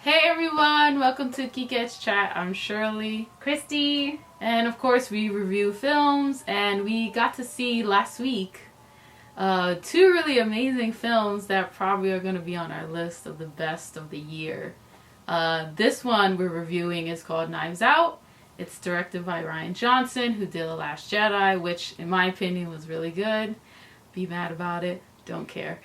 Hey everyone, welcome to Kiket's Chat. I'm Shirley. Christy. And of course we review films, and we got to see last week two really amazing films that probably are going to be on our list of the best of the year. This one we're reviewing is called Knives Out. It's directed by Rian Johnson, who did The Last Jedi, which in my opinion was really good. Be mad about it. Don't care.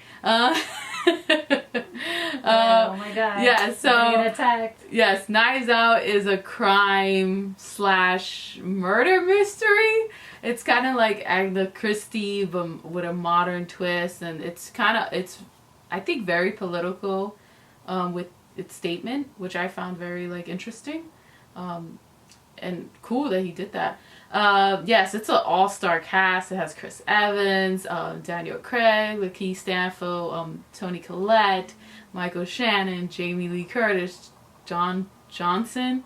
Oh my god. Yeah, so getting attacked. Yes, Knives Out is a crime / murder mystery. It's kind of like Agatha Christie, but with a modern twist, and it's I think very political, with its statement, which I found very interesting, and cool that he did that. Yes, it's an all-star cast. It has Chris Evans, Daniel Craig, Lakeith Stanfield, Toni Collette, Michael Shannon, Jamie Lee Curtis, Don Johnson,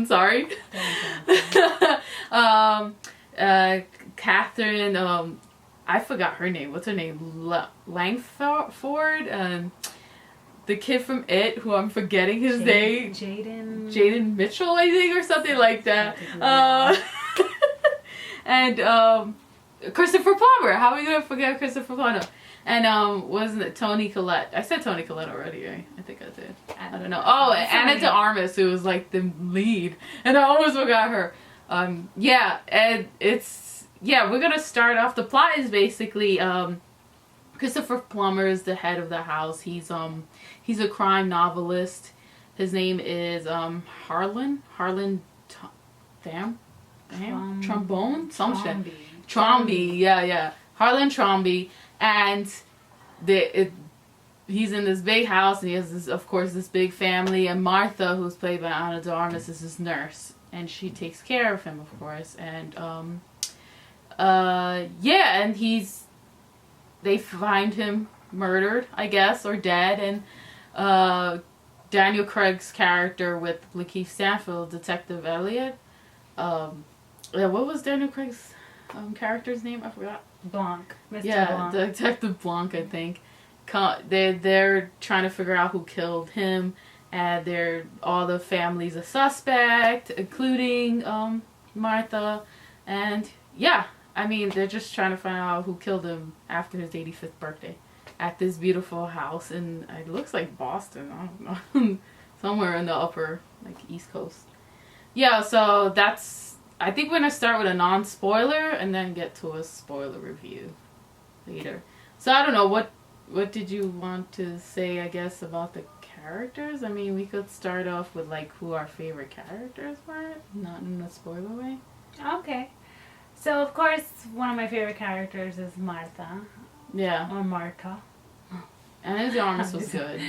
sorry. Catherine, I forgot her name. What's her name? Langford. The kid from It, who I'm forgetting his name. Jaden Mitchell, I think, or something like that. And Christopher Plummer. How are we gonna forget Christopher Plummer? And wasn't it Toni Collette? I said Toni Collette already, right? I think I did. I don't know. Oh, Anna de Armas, who was like the lead, and I almost forgot her. Yeah, and we're gonna start off. The plot is basically Christopher Plummer is the head of the house. He's a crime novelist. His name is Harlan Trombone? Some shit. Tromby, yeah. Harlan Tromby. And he's in this big house, and he has this big family, and Martha, who's played by Anna de Armas, is his nurse, and she takes care of him, of course. And and they find him murdered, I guess, or dead, and Daniel Craig's character with Lakeith Stanfield, Detective Elliot. What was Daniel Craig's character's name? I forgot. Blanc. Mr. Yeah, Blanc. Detective Blanc, I think. They're trying to figure out who killed him, and all the family's a suspect, including Martha, and yeah, I mean, they're just trying to find out who killed him after his 85th birthday at this beautiful house in, it looks like Boston, I don't know, somewhere in the upper East Coast. Yeah, so I think we're gonna start with a non-spoiler and then get to a spoiler review later. So I don't know, what did you want to say, I guess, about the characters? I mean, we could start off with who our favorite characters were, not in a spoiler way. Okay. So of course one of my favorite characters is Martha. Yeah. Or Marta. Anna de Armas was good.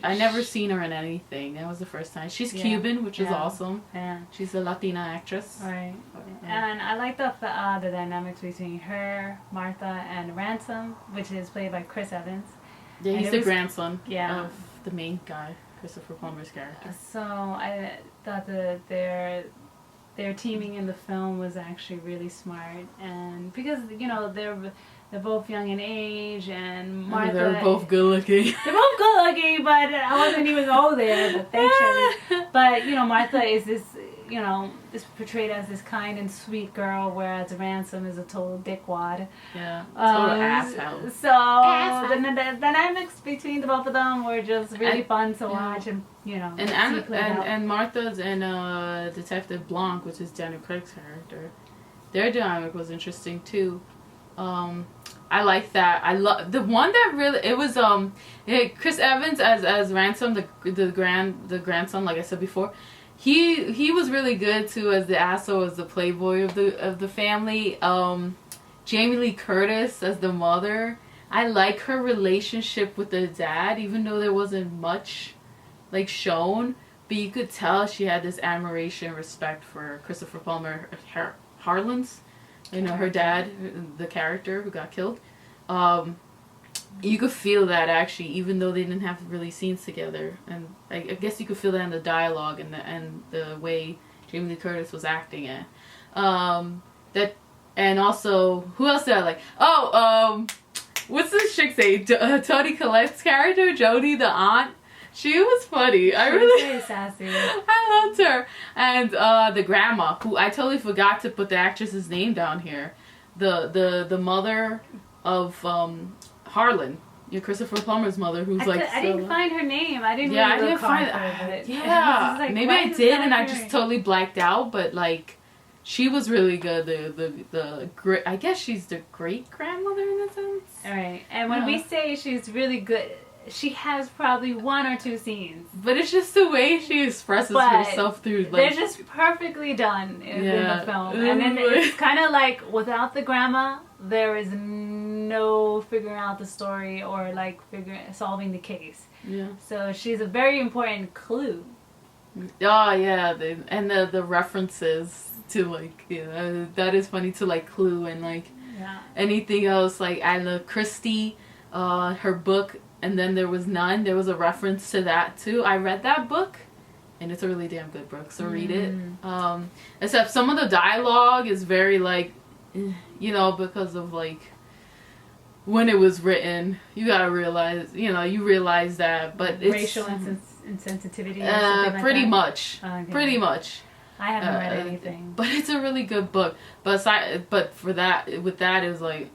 I never seen her in anything. That was the first time. She's Cuban, which is awesome. Yeah. She's a Latina actress. Right. And I like the dynamics between her, Martha, and Ransom, which is played by Chris Evans. Yeah, he's the grandson of the main guy, Christopher Plummer's character. So I thought that their teaming in the film was actually really smart, and because they're both young in age, and Martha... They're both good looking. They're both good looking, but I wasn't even go there, but thanks, Shirley. But, Martha is this, is portrayed as this kind and sweet girl, whereas Ransom is a total dickwad. Yeah, total asshole. So, the dynamics between the both of them were just really fun to watch, and, And Martha's and Detective Blanc, which is Daniel Craig's character, their dynamic was interesting, too. I like that. I love the one that really Chris Evans as Ransom, the grandson, like I said before. He was really good too, as the asshole, as the playboy of the family. Jamie Lee Curtis as the mother. I like her relationship with the dad, even though there wasn't much shown, but you could tell she had this admiration and respect for Christopher Plummer, Harlan's. Her dad, the character who got killed. You could feel that, actually, even though they didn't have really scenes together. And I guess you could feel that in the dialogue and the way Jamie Lee Curtis was acting it. And also, who else did I like? What's this chick's name? Toni Collette's character, Jodie, the aunt. She was funny. She was very sassy. I loved her. And the grandma, who I totally forgot to put the actress's name down here. The mother of Harlan. Yeah, Christopher Plummer's mother, who's I didn't find her name. I didn't. Yeah, really I didn't find her. Yeah, like, maybe I did, and I just totally blacked out. But like, she was really good. The I guess she's the great grandmother in a sense. All right, and when we say she's really good, she has probably 1 or 2 scenes. But it's just the way she expresses herself through. Like, they're just perfectly done in the film, and then it's kind of like without the grandma, there is no figuring out the story or like solving the case. Yeah. So she's a very important clue. Oh yeah, the references to like that is funny to like Clue and like anything else like Agatha Christie, her book, and then there was None. There was a reference to that too. I read that book. And it's a really damn good book, so read it. Except some of the dialogue is very like, because of like when it was written, you gotta realize, you realize that, but it's racial insensitivity. Pretty much, pretty much. I haven't read anything, but it's a really good book. But with that, it was like.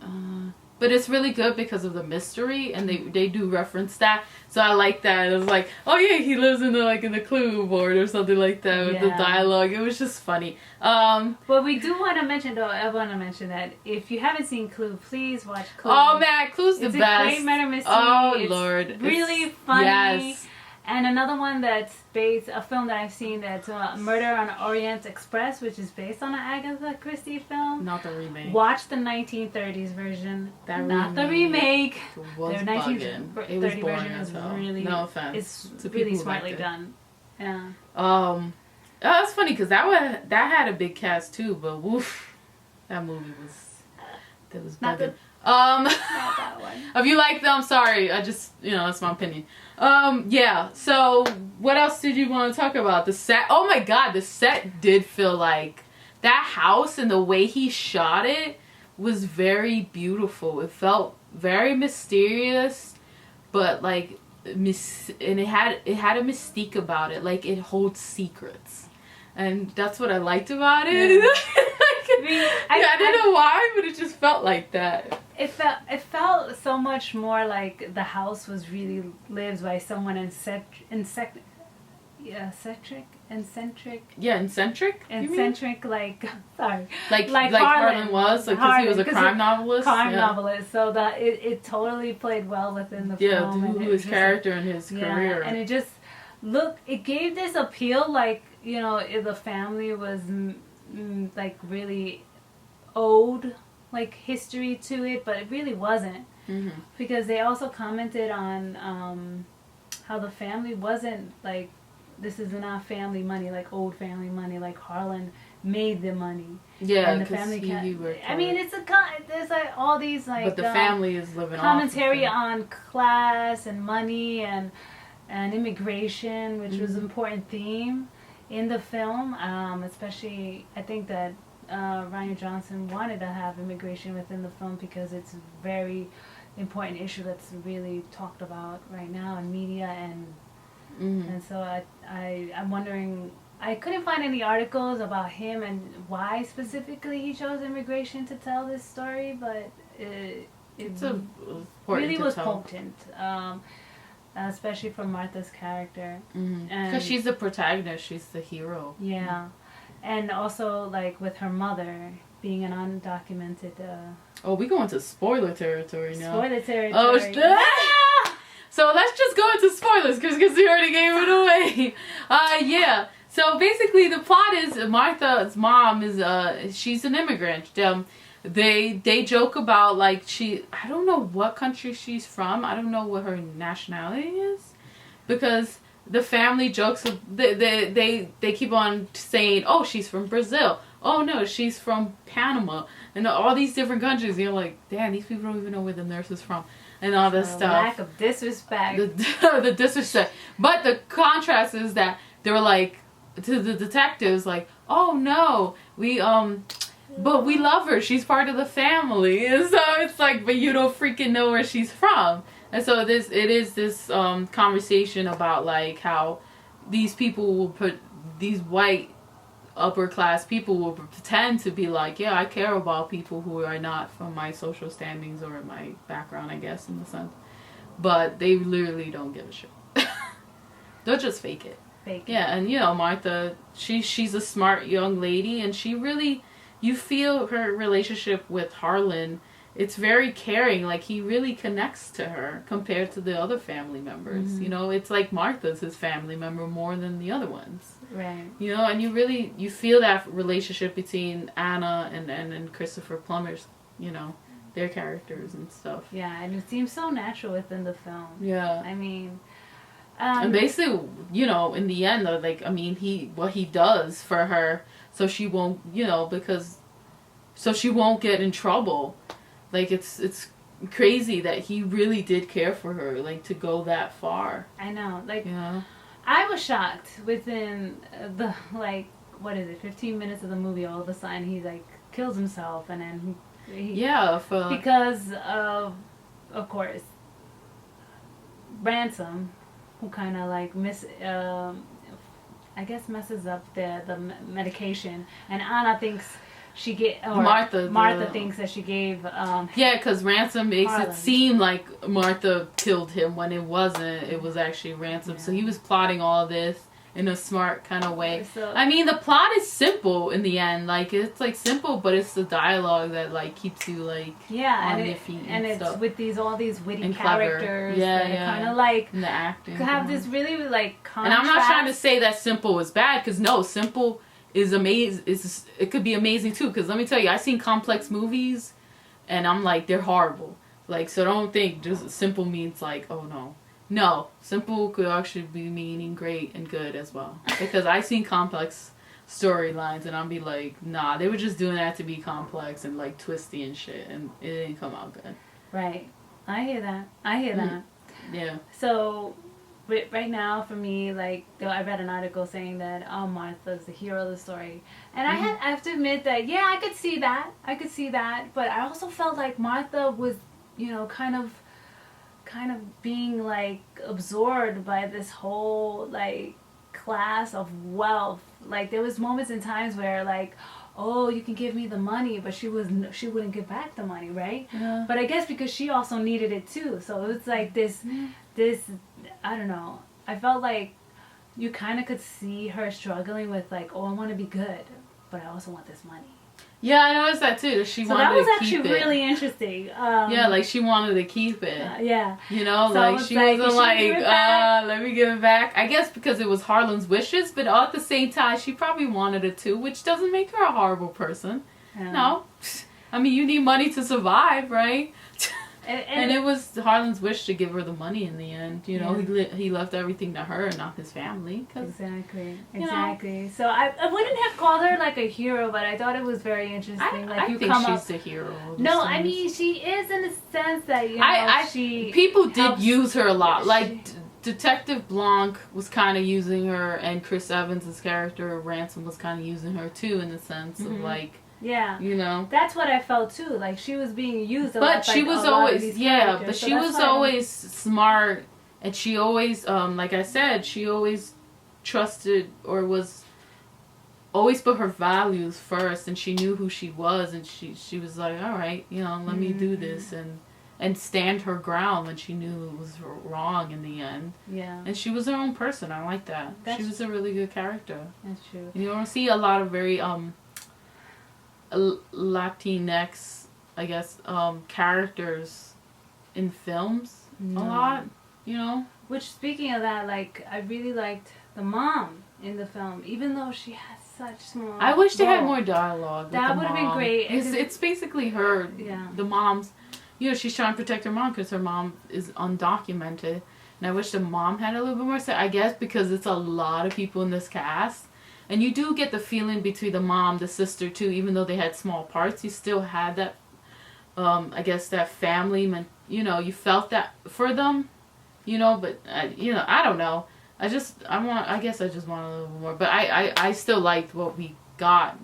But it's really good because of the mystery, and they do reference that. So I like that. It was like, oh yeah, he lives in the Clue board or something like that with the dialogue. It was just funny. But we do want to mention, though, I want to mention that if you haven't seen Clue, please watch Clue. Oh man, Clue's the best. It's a great murder mystery. Oh it's Lord, really funny. Yes. And another one that's based, a film that I've seen that's Murder on Orient Express, which is based on an Agatha Christie film. Not the remake. Watch the 1930s version. Not the remake. Was the 1930 version is really, no offense. It's really smartly done. Yeah. That's funny because that had a big cast too, but woof, that movie was bugging. Not that one. If you like them, sorry. I just, that's my opinion. Yeah. So, what else did you want to talk about? The set. Oh my God, the set did feel like that house and the way he shot it was very beautiful. It felt very mysterious, but like and it had a mystique about it. Like it holds secrets, and that's what I liked about it. Yeah. I don't know why, but it just felt like that. It felt so much more like the house was really lived by someone eccentric. Like Harlan was, because he was a crime novelist. Novelist, so that it totally played well within the film. Yeah, his character and his career. And it just it gave this appeal, like if the family was like really owed like history to it, but it really wasn't, because they also commented on how the family wasn't like, this is not family money, like old family money, like Harlan made the money. Yeah, and the family I mean, there's like all these like, but the family is living commentary on class and money and immigration, which was an important theme in the film. Especially, I think that Rian Johnson wanted to have immigration within the film because it's a very important issue that's really talked about right now in media, and so I'm wondering, I couldn't find any articles about him and why specifically he chose immigration to tell this story, but it really was potent, especially for Martha's character, because she's the protagonist, she's the hero. Yeah. And also, like, with her mother being an undocumented... Oh, we go into spoiler territory now. Spoiler territory. Oh, so let's just go into spoilers, because we already gave it away. Yeah. So, basically, the plot is Martha's mom is, she's an immigrant. They joke about, like, I don't know what country she's from. I don't know what her nationality is. Because... the family jokes, they keep on saying, oh, she's from Brazil. Oh, no, she's from Panama. And all these different countries. You're like, damn, these people don't even know where the nurse is from. And all this stuff. Lack of disrespect. The disrespect. But the contrast is that they were like, to the detectives, like, oh, no, but we love her. She's part of the family. And so it's like, but you don't freaking know where she's from. And so it is this conversation about like how these people will put these white upper class people will pretend to be like, yeah, I care about people who are not from my social standings or my background, I guess, in the sense, but they literally don't give a shit. They'll just fake it. Yeah, and Martha, she's a smart young lady, and she really, you feel her relationship with Harlan. It's very caring. Like, he really connects to her compared to the other family members. It's like Martha's his family member more than the other ones. Right. And you feel that relationship between Anna and Christopher Plummer's, their characters and stuff. Yeah, and it seems so natural within the film. Yeah. I mean... and basically, in the end, though, like, I mean, what he does for her so she won't, so she won't get in trouble. Like, it's crazy that he really did care for her, like, to go that far. I know. Like, I was shocked within the, like, 15 minutes of the movie, all of a sudden he, like, kills himself, and then because of course, Ransom, who kind of, like, I guess messes up the medication, and Anna thinks she Martha thinks that she gave because Ransom makes Harlan. it seem like Martha killed him when it wasn't. It was actually Ransom. So he was plotting all this in a smart kind of way. So, I mean, the plot is simple in the end. Like, it's like simple, but it's the dialogue that like keeps you like on your feet and it's stuff. with all these witty and characters. Kind of like and the acting have this really like contrast. And I'm not trying to say that simple is bad, because no, simple is amazing. It could be amazing too, because let me tell you, I've seen complex movies and I'm like, they're horrible. Like, so don't think just simple means like, oh no, simple could actually be meaning great and good as well, because I've seen complex storylines and I'll be like, nah, they were just doing that to be complex and like twisty and shit, and it didn't come out good. Right. I hear that. Yeah. So right now, for me, like, I read an article saying that Martha's the hero of the story, and I have to admit that I could see that, but I also felt like Martha was, kind of being like absorbed by this whole like class of wealth. Like, there was moments and times where like, oh, you can give me the money, but she wouldn't give back the money, right? Yeah. But I guess because she also needed it too, so it was like this I don't know. I felt like you kind of could see her struggling with like, oh, I want to be good, but I also want this money. Yeah, I noticed that too. She wanted to keep it. So that was actually really interesting. Like she wanted to keep it. Yeah. So like she wasn't like, let me give it back. I guess because it was Harlan's wishes, but at the same time, she probably wanted it too, which doesn't make her a horrible person. No. I mean, you need money to survive, right? And it was Harlan's wish to give her the money in the end. He left everything to her and not his family. Exactly. So I wouldn't have called her like a hero, but I thought it was very interesting. I think she's the hero. No, I mean, she is in the sense that, people did use her a lot. Like, Detective Blanc was kind of using her, and Chris Evans' character, Ransom, was kind of using her too, in the sense of like, yeah, that's what I felt too. Like, she was being used a lot. But she was always she was always smart, and she always like I said, she always trusted, or was always put her values first, and she knew who she was, and she was like, all right, let me do this, and stand her ground when she knew it was wrong in the end. Yeah. And she was her own person. I like that. She was a really good character. That's true. And you don't see a lot of very Latinx, I guess, characters in films a lot, Which, speaking of that, like, I really liked the mom in the film, even though she has such small. I wish they had more dialogue. That would have been great. It's basically her, the mom's, she's trying to protect her mom because her mom is undocumented, and I wish the mom had a little bit more say. I guess because it's a lot of people in this cast. And you do get the feeling between the mom, the sister too, even though they had small parts, you still had that, I guess, that family, you felt that for them, but, I don't know. I guess I just want a little more, but I still liked what we got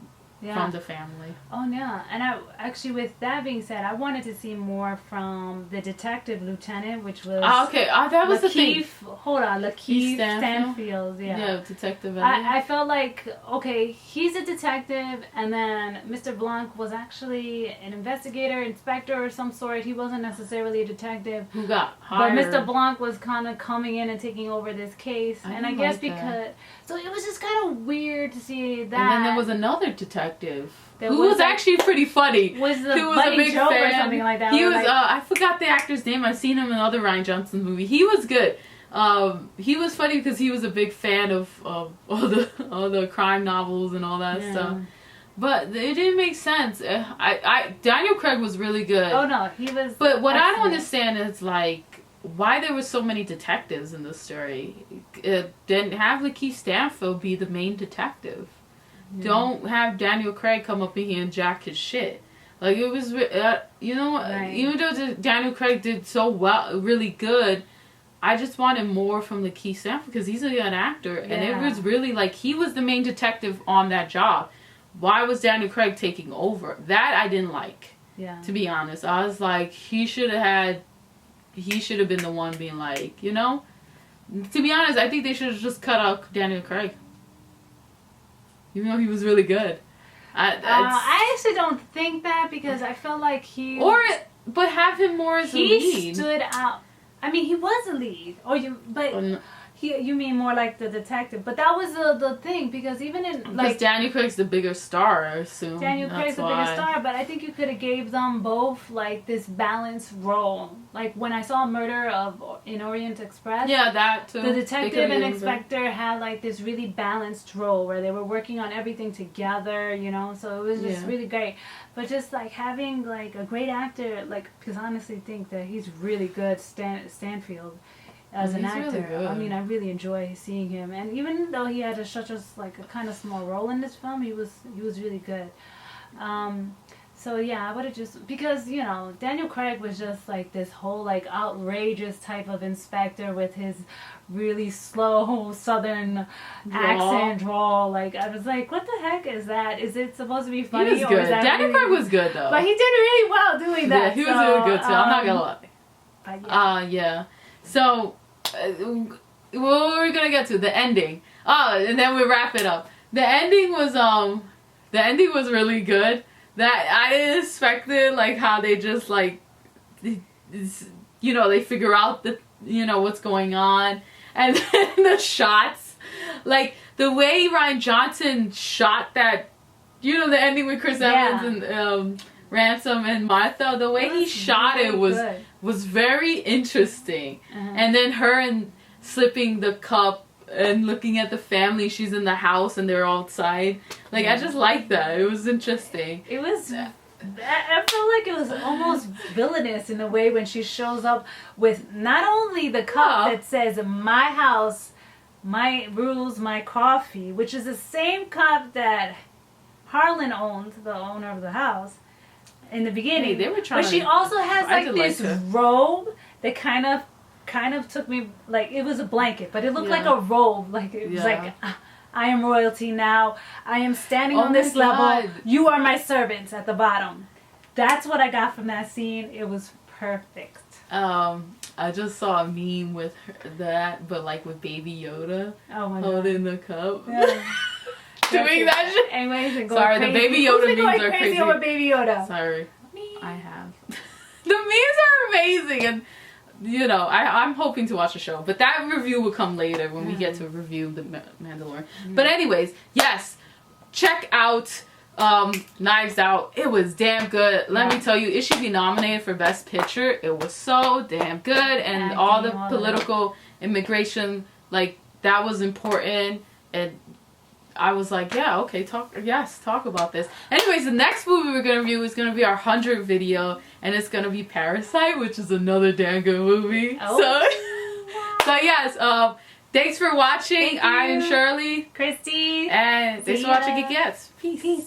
from the family. Oh yeah, and I actually, with that being said, I wanted to see more from the detective lieutenant, which was that was the thing. Hold on, Lakeith Stanfield. Yeah, detective. I felt like, okay, he's a detective, and then Mr. Blanc was actually an investigator, inspector, or some sort. He wasn't necessarily a detective who got hired. But Mr. Blanc was kind of coming in and taking over this case, and I guess because so it was just kind of weird to see that. And then there was another detective who was actually pretty funny. Who was a big joke fan. Or something like that. He was. I forgot the actor's name. I've seen him in other Rian Johnson movie. He was good. He was funny because he was a big fan of all the crime novels and all that stuff. But it didn't make sense. Daniel Craig was really good. Oh no, he was. But what I don't understand is like why there were so many detectives in this story. Didn't have Lakeith Stanfield be the main detective. Don't have Daniel Craig come up in here and jack his shit. Like it was, even though Daniel Craig did so well, really good. I just wanted more from Lakeith Stanfield because he's a good actor, and it was really like he was the main detective on that job. Why was Daniel Craig taking over? That I didn't like. Yeah. To be honest, I was like, he should have been the one being like, To be honest, I think they should have just cut out Daniel Craig, even though he was really good. I actually don't think that because I felt like but have him more as a lead. He stood out. I mean, he was a lead. You mean more like the detective. But that was the thing, because even in... Because Daniel Craig's the bigger star, I assume. Daniel Craig's the bigger star, but I think you could have gave them both, like, this balanced role. Like, when I saw Murder in Orient Express... Yeah, that too. The detective and inspector had, like, this really balanced role where they were working on everything together, So it was just really great. But just, like, having, like, a great actor, like, because I honestly think that he's really good, Stanfield. As an actor, really, I mean, I really enjoy seeing him, and even though he had such a kind of small role in this film, he was really good. So yeah, I would have just because Daniel Craig was just like this whole like outrageous type of inspector with his really slow Southern accent drawl. Like I was like, what the heck is that? Is it supposed to be funny? He was good. Daniel Craig was good though, but he did really well doing that. Yeah, he was really good too. I'm not gonna lie. So. What were we gonna get to? The ending. And then we wrap it up. The ending was really good. That I didn't expect it, like how they just like, they figure out what's going on, and then the shots, like the way Rian Johnson shot that, the ending with Chris Evans and Ransom and Martha, the way he shot it was very interesting. And then her and slipping the cup and looking at the family, she's in the house and they're outside. Like I just liked that. It was interesting. It was I felt like it was almost villainous in a way when she shows up with not only the cup that says "My house, my rules, my coffee," which is the same cup that Harlan owned, the owner of the house. In the beginning, they were trying. But she also has like this robe that kind of took me like it was a blanket, but it looked like a robe. Like it was like, I am royalty now. I am standing on this level. You are my servants at the bottom. That's what I got from that scene. It was perfect. I just saw a meme with that, but like with Baby Yoda holding the cup. Yeah. Doing that shit. Anyways, sorry, crazy. The Baby Yoda memes are crazy over Baby Yoda. Sorry, I have. The memes are amazing, and I'm hoping to watch the show, but that review will come later when we get to review the Mandalorian. But anyways, yes, check out Knives Out. It was damn good. Let me tell you, it should be nominated for Best Picture. It was so damn good, and all the political immigration, like that was important, and I was like, talk about this. Anyways, the next movie we're going to review is going to be our 100th video, and it's going to be Parasite, which is another damn good movie. Oh. So yes, thanks for watching. I'm Shirley. Christy. And thanks for watching Geekettes. Peace.